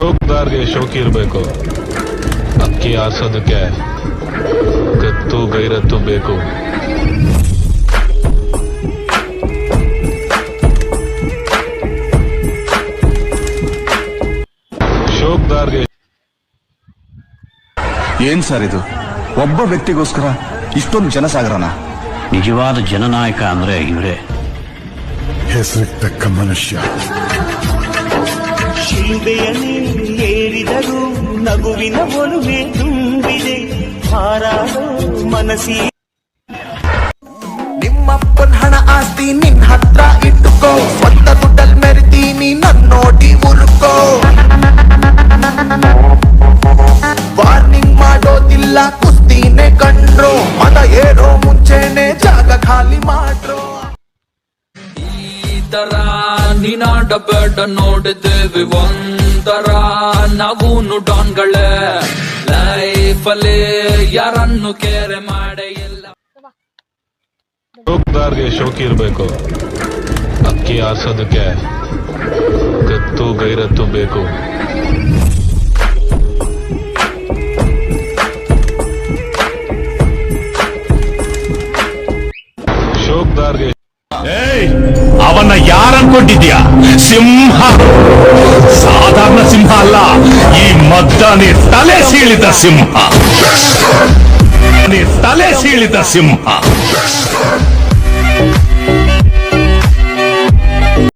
ಶೋಕ್ದಾರ್ಗೆ ಶೋಕಿ ಇರಬೇಕು. ಅಕ್ಕಿ ಆರ್ಸೋದಕ್ಕೆ ಗತ್ತು ಗೈರತ್ತು ಬೇಕು. ಶೋಕ್ದಾರ್ಗೆ ಏನ್ ಸರ್ ಇದು? ಒಬ್ಬ ವ್ಯಕ್ತಿಗೋಸ್ಕರ ಇಷ್ಟೊಂದು ಜನಸಾಗರನ? ನಿಜವಾದ ಜನನಾಯಕ ಅಂದ್ರೆ ಇವರೇ. ಹೆಸರಿಗೆ ತಕ್ಕ ಮನುಷ್ಯ. ಶಿಲ್ಬೆಯಲ್ಲಿ ಏರಿದರೂ ನಗುವಿನ ಒಲುಮೆ ತುಂಬಿದೆ. ಹಾರಾಡೋ ಮನಸ್ಸಿ ನಿಮ್ಮಪ್ಪನ್ ಹಣ ಆಸ್ತಿ ನಿನ್ ಹತ್ರ ಇಟ್ಟುಕೋ. ಸ್ವಂತ ದುಡ್ಡಲ್ ಮೆರಿತೀನಿ ನನ್ನೋಡಿ ಉರುಕೋ. ವಾರ್ನಿಂಗ್ ಮಾಡೋದಿಲ್ಲ ಕುಸ್ತಿನೇ ಕಂಡ್ರೋ. ಮತ ಏರೋ ಮುಂಚೆನೆ ಜಾಗ ಖಾಲಿ ಮಾಡ್ರೋ. ಈ ತರ ನೀನಾಡಬೇಡ ನೋಡಿದ್ದೇವೆ ಒಂದರ ನಾವೂನು ಡಾನ್ಗಳೇ. ಲೈಫಲ್ಲಿ ಯಾರನ್ನು ಕೇರೆ ಮಾಡೇ ಇಲ್ಲ. ಶೋಕ್ದಾರ್ಗೆ ಶೋಕಿ ಇರಬೇಕು. ಅಕ್ಕಿ ಆರ್ಸೋದಕ್ಕೆ ಗತ್ತು ಗೈರತ್ತು ಬೇಕು. ಶೋಕ್ದಾರ್ಗೆ ಅವನ್ನ ಯಾರನ್ಕೊಂಡಿದ್ಯಾ? ಸಿಂಹ, ಸಾಧಾರಣ ಸಿಂಹ ಅಲ್ಲ, ಈ ಮದ್ದಾನೆ ತಲೆ ಸೀಳಿದ ಸಿಂಹ. ತಲೆ ಸೀಳಿದ ಸಿಂಹ.